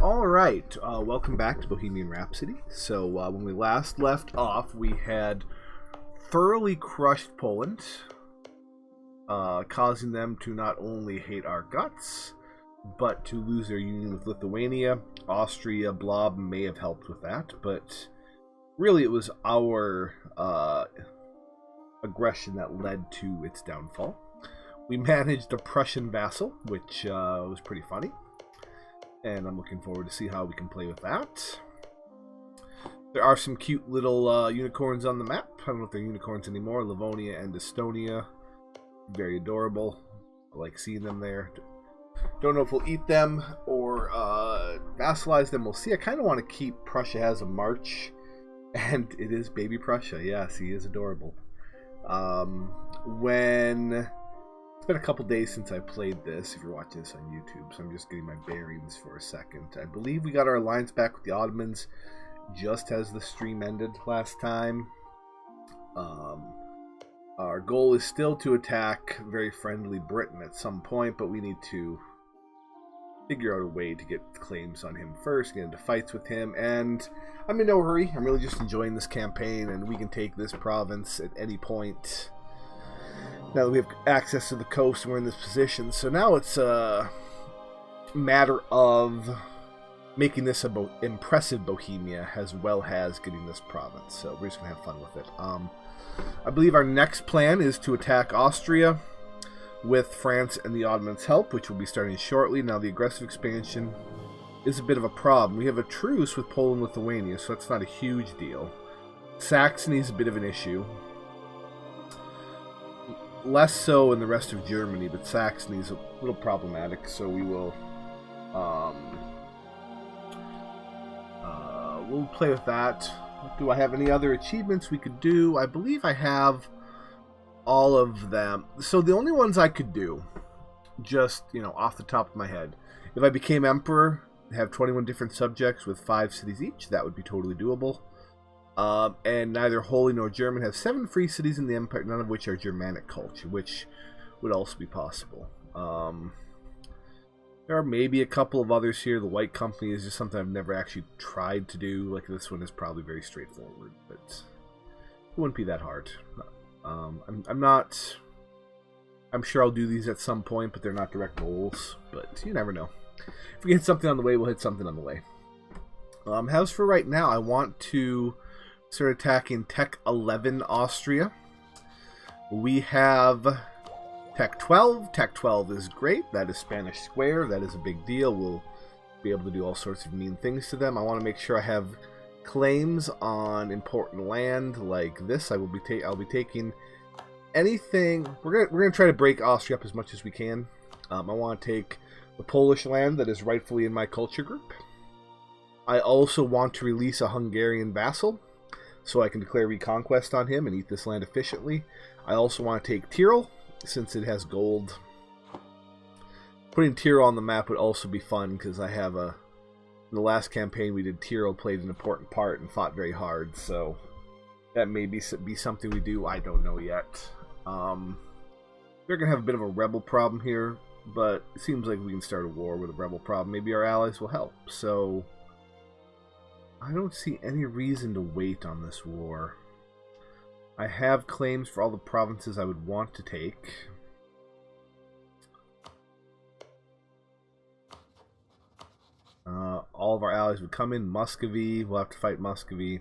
Alright, welcome back to Bohemian Rhapsody. So, when we last left off, we had thoroughly crushed Poland, causing them to not only hate our guts, but to lose their union with Lithuania. Austria, Blob may have helped with that, but really it was our aggression that led to its downfall. We managed a Prussian vassal, which was pretty funny. And I'm looking forward to see how we can play with that. There are some cute little unicorns on the map. I don't know if they're unicorns anymore. Livonia and Estonia. Very adorable. I like seeing them there. Don't know if we'll eat them or vassalize them. We'll see. I kind of want to keep Prussia as a march. And it is baby Prussia. Yes, he is adorable. It's been a couple days since I played this, if you're watching this on YouTube, so I'm just getting my bearings for a second. I believe we got our alliance back with the Ottomans just as the stream ended last time. Our goal is still to attack very friendly Britain at some point, but we need to figure out a way to get claims on him first, get into fights with him, and I'm in no hurry. I'm really just enjoying this campaign, and we can take this province at any point. Now that we have access to the coast and we're in this position. So now it's a matter of making this a impressive Bohemia as well as getting this province. So we're just going to have fun with it. I believe our next plan is to attack Austria with France and the Ottomans' help, which will be starting shortly. Now the aggressive expansion is a bit of a problem. We have a truce with Poland and Lithuania, so that's not a huge deal. Saxony is a bit of an issue. Less so in the rest of Germany, but Saxony is a little problematic, so we will we'll play with that. Do I have any other achievements we could do? I believe I have all of them. So the only ones I could do, just, off the top of my head, if I became emperor, have 21 different subjects with 5 cities each, that would be totally doable. And neither Holy nor German have 7 free cities in the empire, none of which are Germanic culture, which would also be possible. There are maybe a couple of others here. The White Company is just something I've never actually tried to do. Like, this one is probably very straightforward, but it wouldn't be that hard. I'm sure I'll do these at some point, but they're not direct goals. But you never know. If we hit something on the way, we'll hit something on the way. As for right now, I want to start attacking Tech 11 Austria. We have Tech 12. Tech 12 is great. That is Spanish Square. That is a big deal. We'll be able to do all sorts of mean things to them. I want to make sure I have claims on important land like this. I'll be taking anything. We're gonna try to break Austria up as much as we can. I want to take the Polish land that is rightfully in my culture group. I also want to release a Hungarian vassal, so I can declare reconquest on him and eat this land efficiently. I also want to take Tyrol, since it has gold. Putting Tyrol on the map would also be fun, because I have in the last campaign we did, Tyrol played an important part and fought very hard, so that may be something we do. I don't know yet. We're going to have a bit of a rebel problem here, but it seems like we can start a war with a rebel problem. Maybe our allies will help, so I don't see any reason to wait on this war. I have claims for all the provinces I would want to take. All of our allies would come in. Muscovy, we'll have to fight Muscovy.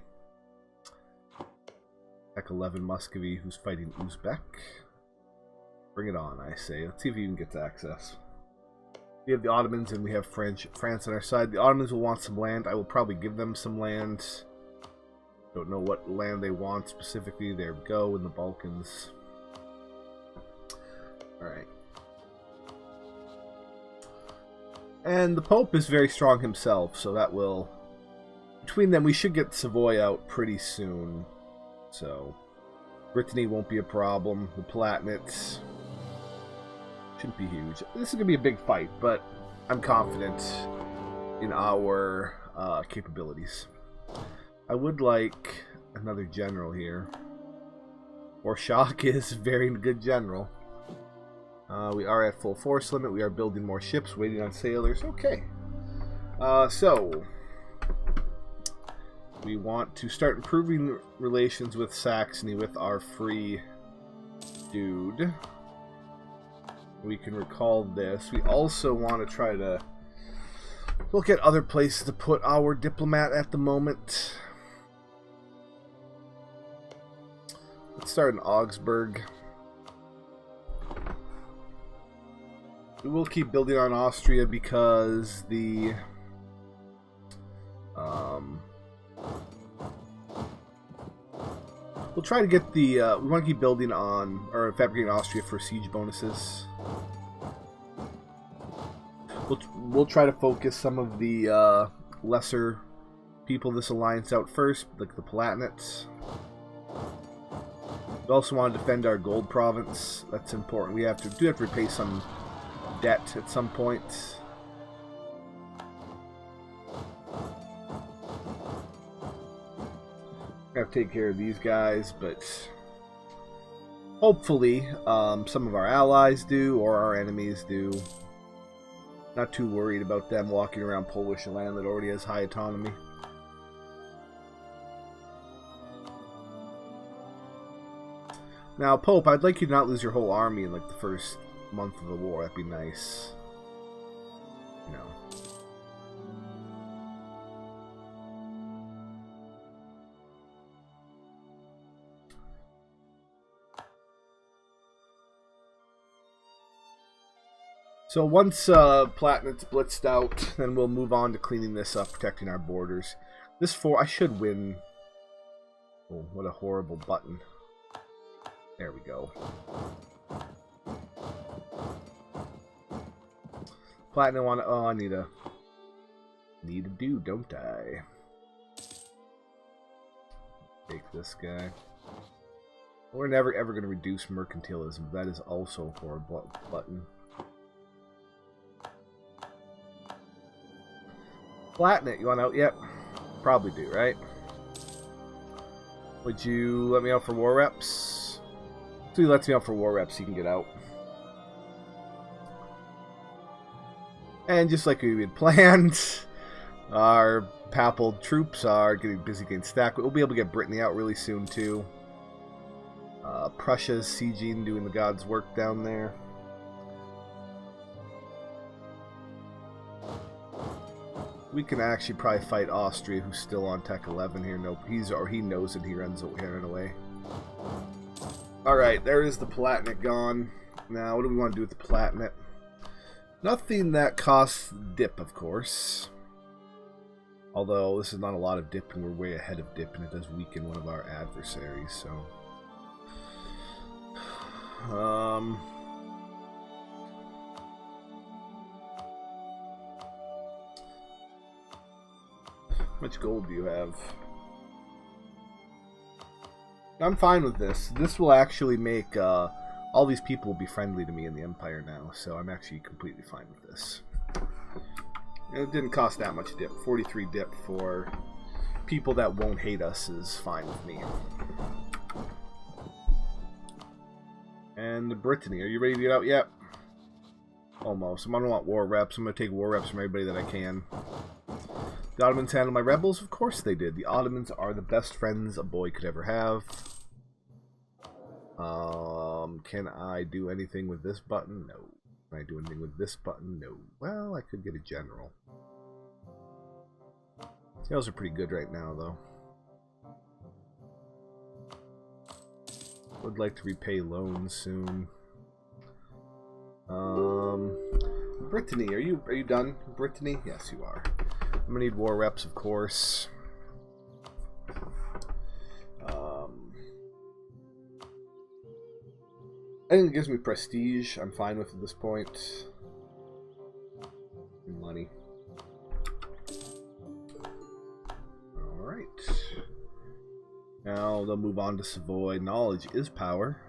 Tech 11 Muscovy, who's fighting Uzbek. Bring it on, I say. Let's see if he even gets access. We have the Ottomans and we have France on our side. The Ottomans will want some land. I will probably give them some land. Don't know what land they want specifically. There we go, in the Balkans. Alright. And the Pope is very strong himself, so that will... Between them, we should get Savoy out pretty soon. So, Brittany won't be a problem. The Palatinates shouldn't be huge. This is going to be a big fight, but I'm confident in our capabilities. I would like another general here. Orshak is a very good general. We are at full force limit. We are building more ships, waiting on sailors. Okay. So we want to start improving relations with Saxony with our free dude. We can recall this. We also want to try to look at other places to put our diplomat at the moment. Let's start in Augsburg. We will keep building on Austria because the we'll try to get the we want to keep building on or fabricating Austria for siege bonuses. We'll try to focus some of the lesser people of this alliance out first, like the Palatinates. We also want to defend our gold province. That's important. We have to repay some debt at some point. We have to take care of these guys, but hopefully some of our allies do, or our enemies do. Not too worried about them walking around Polish land that already has high autonomy. Now, Pope, I'd like you to not lose your whole army in like the first month of the war. That'd be nice. No. So once Platinet's blitzed out, then we'll move on to cleaning this up, protecting our borders. This I should win. Oh, what a horrible button. There we go. Platinum want to... Oh, I need a dude, don't I? Take this guy. We're never ever going to reduce mercantilism. That is also a horrible button. Flatten it. You want out? Yep. Probably do, right? Would you let me out for war reps? So he lets me out for war reps, he can get out. And just like we had planned, our papal troops are getting busy getting stacked. We'll be able to get Brittany out really soon, too. Prussia's sieging, doing the God's work down there. We can actually probably fight Austria, who's still on Tech 11 here. Nope, he knows it. He runs away. Alright, there is the Palatinate gone. Now, what do we want to do with the Palatinate? Nothing that costs dip, of course. Although, this is not a lot of dip, and we're way ahead of dip, and it does weaken one of our adversaries, so... How much gold do you have? I'm fine with this. This will actually make all these people will be friendly to me in the Empire now, so I'm actually completely fine with this. It didn't cost that much dip. 43 dip for people that won't hate us is fine with me. And Brittany, are you ready to get out yet? Almost. I'm gonna want war reps. I'm gonna take war reps from everybody that I can. The Ottomans handled my rebels? Of course they did. The Ottomans are the best friends a boy could ever have. Can I do anything with this button? No. Can I do anything with this button? No. Well, I could get a general. Sales are pretty good right now, though. Would like to repay loans soon. Brittany, are you done? Brittany? Yes, you are. I'm gonna need war reps, of course. I think it gives me prestige. I'm fine with at this point. Money. Alright. Now they'll move on to Savoy. Knowledge is power.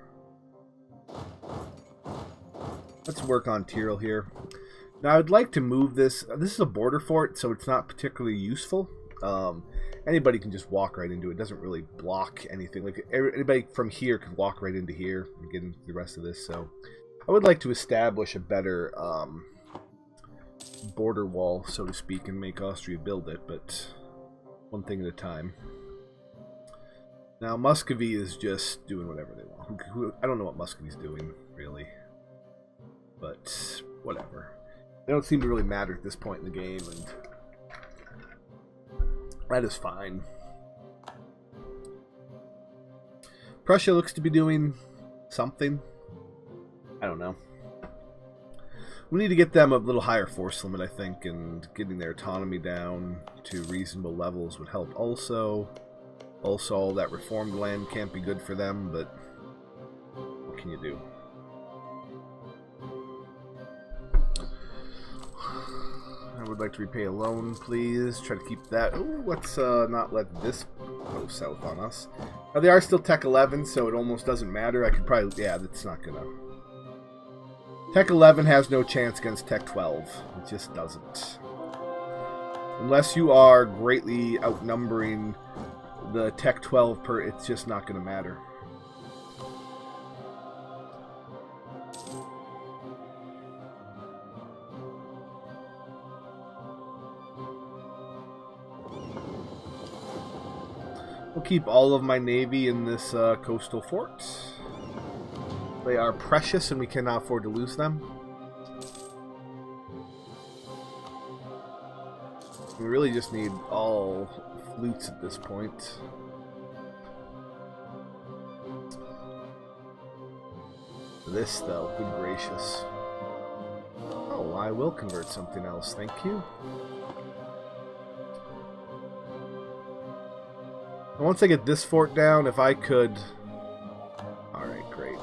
Let's work on Tyrol here. Now I'd like to move this. This is a border fort, so it's not particularly useful. Anybody can just walk right into it. It doesn't really block anything. Like anybody from here can walk right into here and get into the rest of this. So I would like to establish a better border wall, so to speak, and make Austria build it, but one thing at a time. Now, Muscovy is just doing whatever they want. I don't know what Muscovy's doing, really. But, whatever. They don't seem to really matter at this point in the game, and that is fine. Prussia looks to be doing something. I don't know. We need to get them a little higher force limit, I think, and getting their autonomy down to reasonable levels would help also. Also, all that reformed land can't be good for them, but what can you do? I would like to repay a loan, please. Try to keep that. Ooh, let's not let this go south on us. Now, they are still Tech 11, so it almost doesn't matter. I could probably... Yeah, that's not gonna... Tech 11 has no chance against Tech 12. It just doesn't. Unless you are greatly outnumbering the Tech 12 per... It's just not gonna matter. We'll keep all of my navy in this coastal fort. They are precious and we cannot afford to lose them. We really just need all flutes at this point. This, though, good gracious. Oh, I will convert something else, thank you. And once I get this fort down, if I could... Alright, great.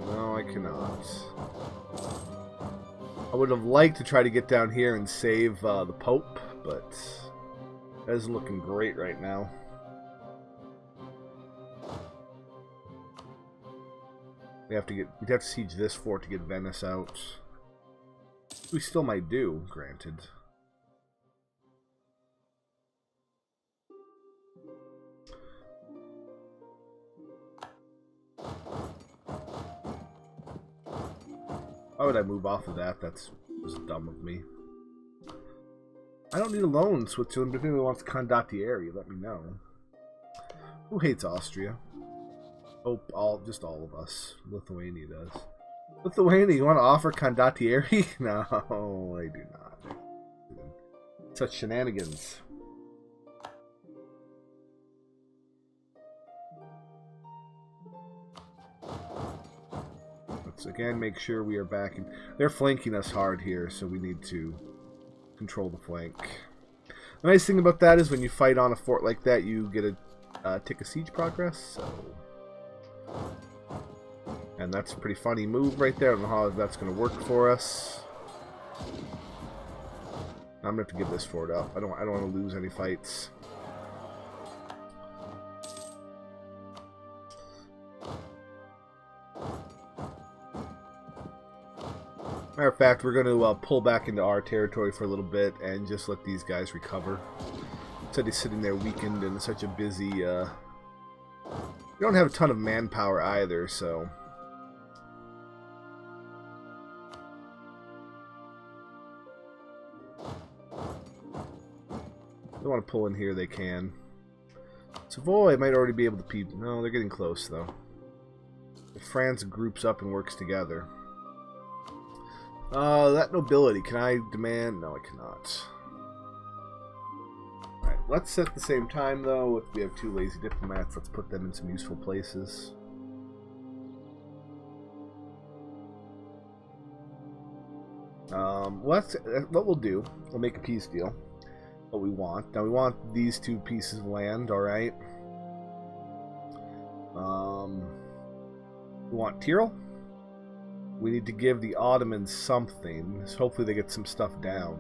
No, I cannot. I would have liked to try to get down here and save the Pope, but that isn't looking great right now. We'd have to siege this fort to get Venice out. We still might do, granted. Why would I move off of that? That was dumb of me. I don't need a loan, Switzerland, but if anyone wants condottieri, let me know. Who hates Austria? Oh, just all of us. Lithuania does. Lithuania, you want to offer condottieri? No, I do not. Such shenanigans. Let's again make sure we are back. They're flanking us hard here, so we need to control the flank. The nice thing about that is when you fight on a fort like that, you get a tick of siege progress. So, and that's a pretty funny move right there. I don't know how that's going to work for us. I'm going to have to give this fort up. I don't want to lose any fights. Matter of fact, we're going to pull back into our territory for a little bit and just let these guys recover. Instead of sitting there weakened and such a busy... we don't have a ton of manpower either, so... If they want to pull in here, they can. Savoy might already be able to peep. No, they're getting close, though. If France groups up and works together... that nobility, can I demand? No, I cannot. Alright, let's at the same time, though, if we have two lazy diplomats, let's put them in some useful places. What we'll do, we'll make a peace deal. What we want. Now, we want these two pieces of land, alright? We want Tyrol. We need to give the Ottomans something. So hopefully they get some stuff down.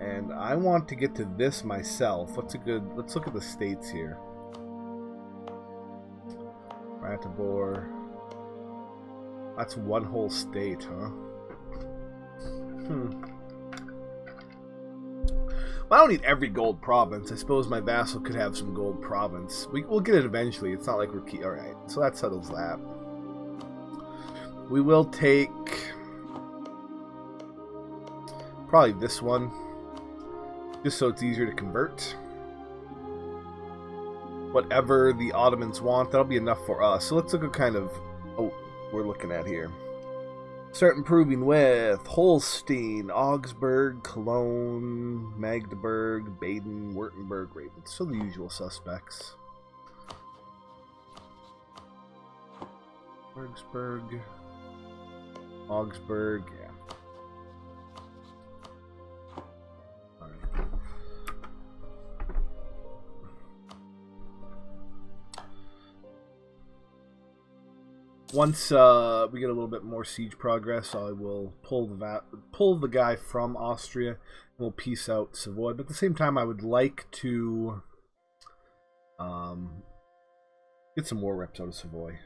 And I want to get to this myself. Let's look at the states here. Ratibor. That's one whole state, huh? Well, I don't need every gold province. I suppose my vassal could have some gold province. We'll get it eventually. It's not like we're... Alright, so that settles that. We will take probably this one, just so it's easier to convert. Whatever the Ottomans want, that'll be enough for us. So let's look at kind of what we're looking at here. Start improving with Holstein, Augsburg, Cologne, Magdeburg, Baden, Württemberg, Raven. So the usual suspects. Augsburg, yeah. All right. Once we get a little bit more siege progress, I will pull the guy from Austria, and we'll peace out Savoy. But at the same time, I would like to get some war reps out of Savoy.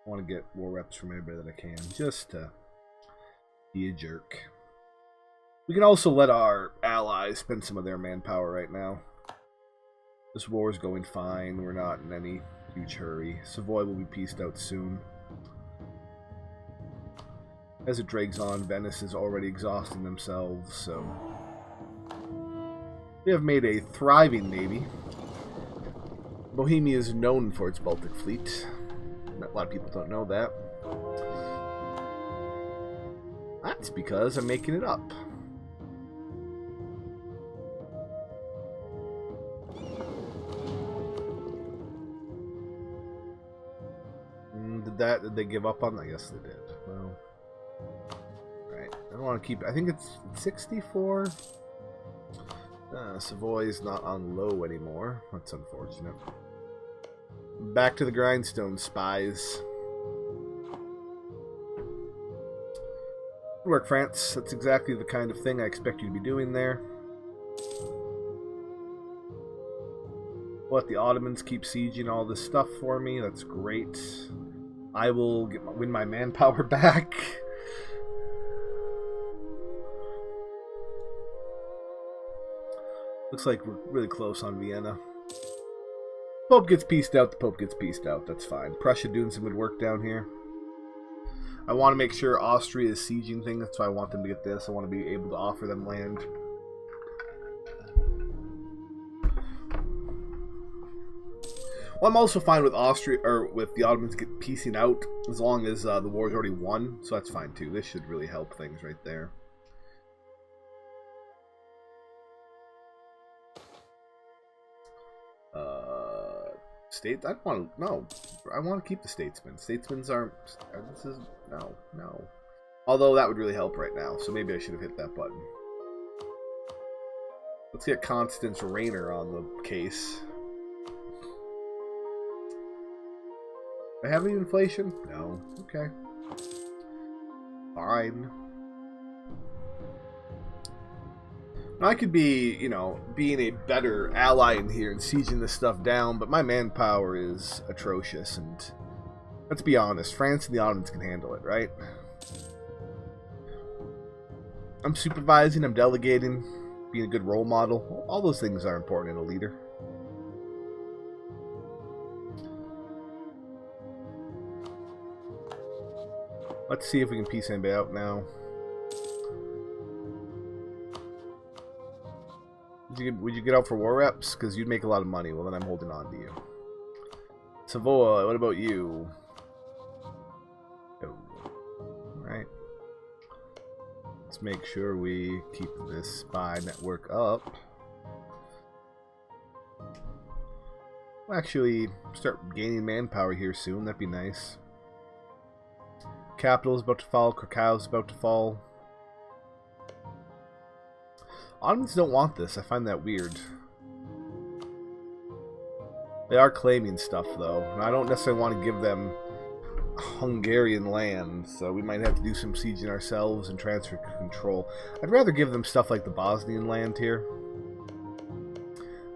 I want to get war reps from everybody that I can, just to be a jerk. We can also let our allies spend some of their manpower right now. This war is going fine. We're not in any huge hurry. Savoy will be pieced out soon. As it drags on, Venice is already exhausting themselves, so we have made a thriving navy. Bohemia is known for its Baltic fleet. A lot of people don't know that. That's because I'm making it up. Did they give up on that? Yes, they did. Well, right. I don't want to keep. I think it's 64. Savoy is not on low anymore. That's unfortunate. Back to the grindstone, spies. Good work, France. That's exactly the kind of thing I expect you to be doing there. Let the Ottomans keep sieging all this stuff for me. That's great. I will win my manpower back. Looks like we're really close on Vienna. Pope gets pieced out, the Pope gets pieced out. That's fine. Prussia doing some good work down here. I want to make sure Austria is sieging things, that's why I want them to get this. I want to be able to offer them land. Well, I'm also fine with Austria, or with the Ottomans get piecing out, as long as the war's already won, so that's fine too. This should really help things right there. State? I don't want to. No, I want to keep the statesmen. Statesmen's aren't. This is no. Although that would really help right now, so maybe I should have hit that button. Let's get Constance Rainer on the case. Do I have any inflation? No. Okay. Fine. I could be, you know, being a better ally in here and sieging this stuff down, but my manpower is atrocious, and let's be honest, France and the Ottomans can handle it, right? I'm supervising, I'm delegating, being a good role model. All those things are important in a leader. Let's see if we can piece anybody out now. Would you get out for war reps? Because you'd make a lot of money. Well, then I'm holding on to you. Savoy, what about you? Oh. Alright. Let's make sure we keep this spy network up. We'll actually start gaining manpower here soon. That'd be nice. Capital is about to fall. Krakow is about to fall. Ottomans don't want this. I find that weird. They are claiming stuff, though. And I don't necessarily want to give them Hungarian land, so we might have to do some sieging ourselves and transfer control. I'd rather give them stuff like the Bosnian land here.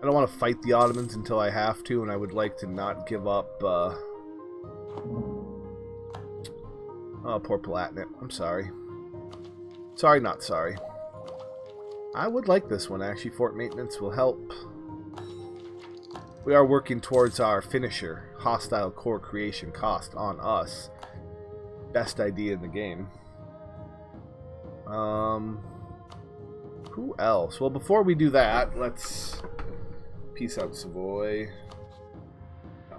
I don't want to fight the Ottomans until I have to, and I would like to not give up... Oh, poor Palatinate. I'm sorry. Sorry, not sorry. I would like this one, actually. Fort maintenance will help. We are working towards our finisher. Hostile core creation cost on us. best idea in the game. Who else? Well, before we do that, let's peace out Savoy. No.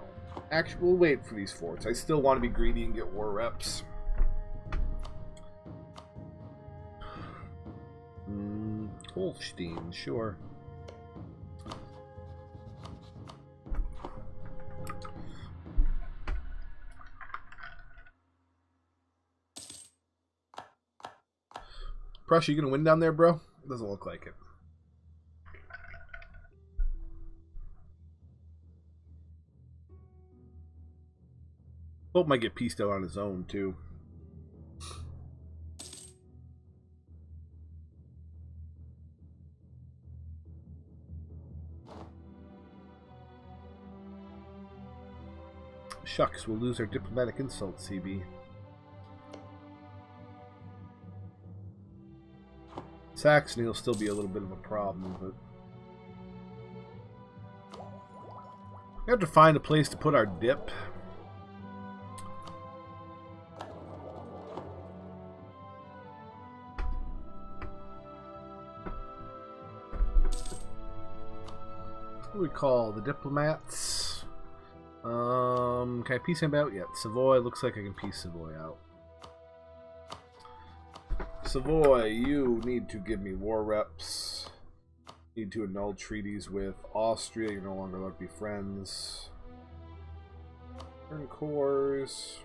Actually, we'll wait for these forts. I still want to be greedy and get war reps. Holstein, sure. Prussia, you gonna win down there, bro? Doesn't look like it. Pope might get pieced out on his own, too. Shucks, we'll lose our diplomatic insult, CB. Saxony will still be a little bit of a problem, but we have to find a place to put our dip. What do we call the diplomats? Can I piece him out yet? Savoy, looks like I can piece Savoy out. Savoy, you need to give me war reps. Need to annul treaties with Austria. You're no longer allowed to be friends. Turn cores.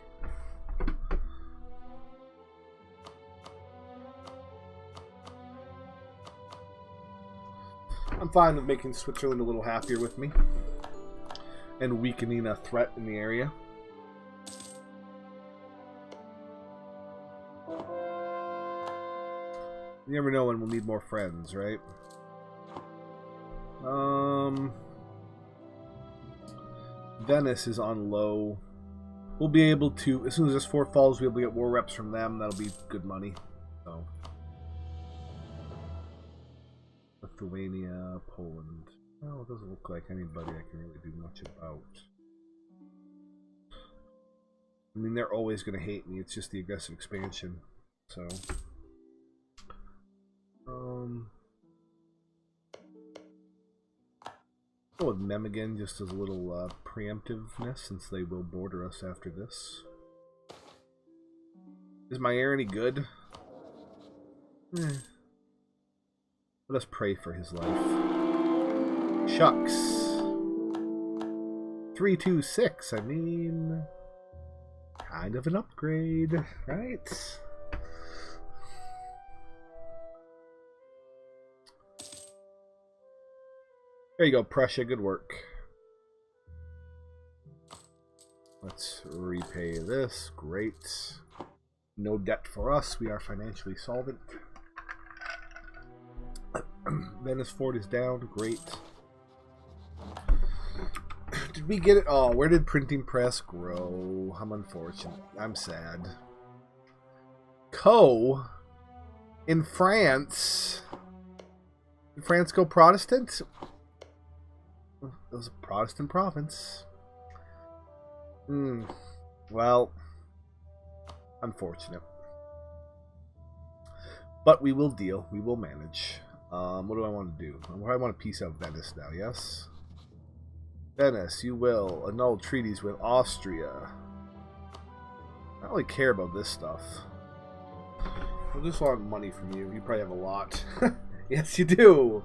I'm fine with making Switzerland a little happier with me. And weakening a threat in the area. You never know when we'll need more friends, right? Venice is on low. We'll be able to, as soon as this fort falls, we'll be able to get war reps from them. That'll be good money. So, Lithuania, Poland. Well, it doesn't look like anybody I can really do much about. I mean, they're always going to hate me. It's just the aggressive expansion. So, go with them again, just as a little preemptiveness, since they will border us after this. Is my heir any good? Let us pray for his life. Shucks. 326, I mean, kind of an upgrade, right? There you go, Prussia, good work. Let's repay this, great. No debt for us, we are financially solvent. Venice Fort is down, great. Did we get it? Oh, where did printing press grow? I'm unfortunate. I'm sad. In France. Did France go Protestant? It was a Protestant province. Well, unfortunate. But we will deal. We will manage. What do I want to do? I want to piece out Venice now, yes? Venice, you will annul treaties with Austria. I don't really care about this stuff. I just want money from you. You probably have a lot. Yes, you do.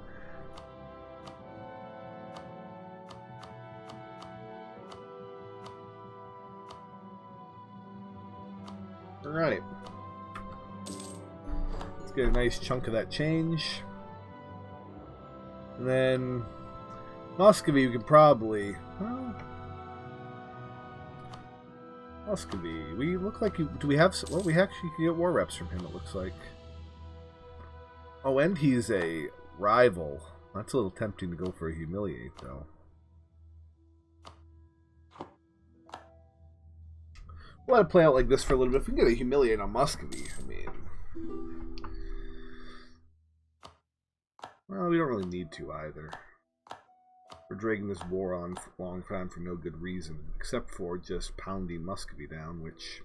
Alright. Let's get a nice chunk of that change. And then Muscovy, we can probably... Well, Muscovy, we look like... Do we have... Well, we actually can get war reps from him, it looks like. Oh, and he's a rival. That's a little tempting to go for a humiliate, though. We'll let it play out like this for a little bit. If we can get a humiliate on Muscovy, I mean... Well, we don't really need to either. We're dragging this war on for a long time for no good reason, except for just pounding Muscovy down, which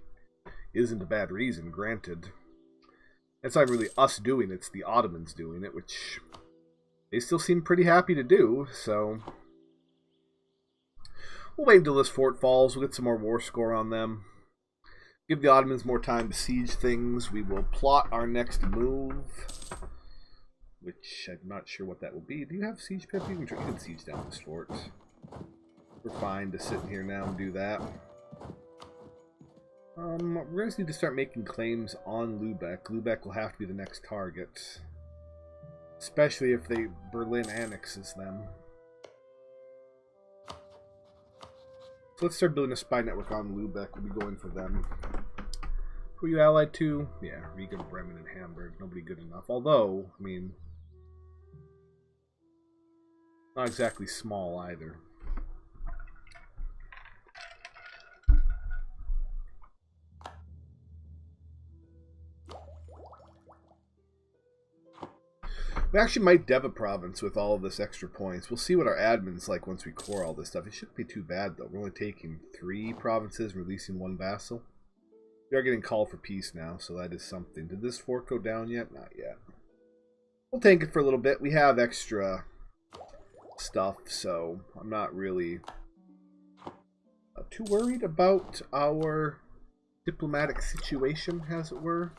isn't a bad reason, granted. It's not really us doing it, it's the Ottomans doing it, which they still seem pretty happy to do, so we'll wait until this fort falls. We'll get some more war score on them. Give the Ottomans more time to siege things. We will plot our next move, which I'm not sure what that will be. Do you have siege pip? You can siege down this fort. We're fine to sit in here now and do that. We're going to need to start making claims on Lubeck. Lubeck will have to be the next target, especially if Berlin annexes them. So let's start building a spy network on Lubeck. We'll be going for them. Who are you allied to? Yeah, Riga, Bremen, and Hamburg. Nobody good enough. Although, I mean, not exactly small either. We actually might dev a province with all of this extra points. We'll see what our admin's like once we core all this stuff. It shouldn't be too bad, though. We're only taking 3 provinces and releasing 1 vassal. We are getting called for peace now, so that is something. Did this fort go down yet? Not yet. We'll tank it for a little bit. We have extra stuff, so I'm not really too worried about our diplomatic situation, as it were.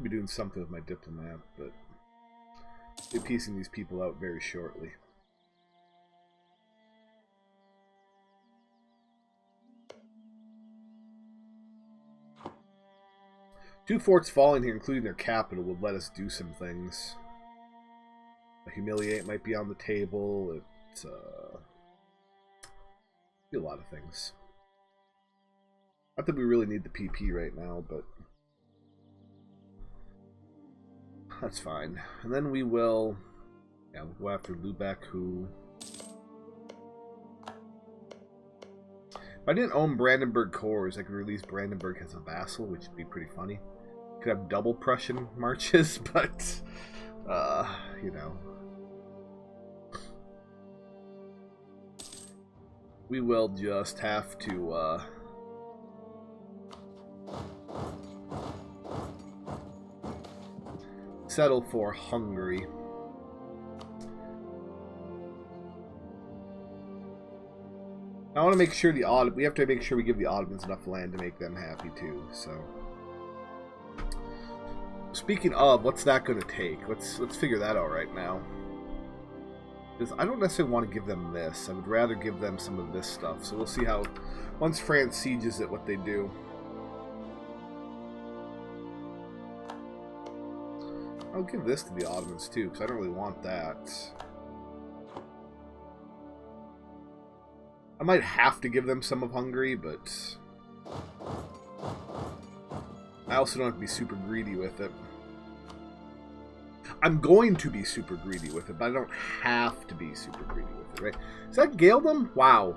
Be doing something with my diplomat, but I'll be piecing these people out very shortly. Two forts falling here, including their capital, would let us do some things. A humiliate might be on the table. It's be a lot of things. Not that we really need the PP right now, but that's fine. And then we will, yeah, we'll go after Lubeck, who, if I didn't own Brandenburg cores, I could release Brandenburg as a vassal, which would be pretty funny. Could have double Prussian marches, but, you know. We will just have to, settle for Hungary. I want to make sure we have to make sure we give the Ottomans enough land to make them happy too. So, speaking of, what's that going to take? Let's figure that out right now. Because I don't necessarily want to give them this. I would rather give them some of this stuff. So we'll see how, once France sieges it, what they do. I'll give this to the Ottomans too, because I don't really want that. I might have to give them some of Hungary, but I also don't have to be super greedy with it. I'm going to be super greedy with it, but I don't have to be super greedy with it, right? Is that Gaeldom? Wow.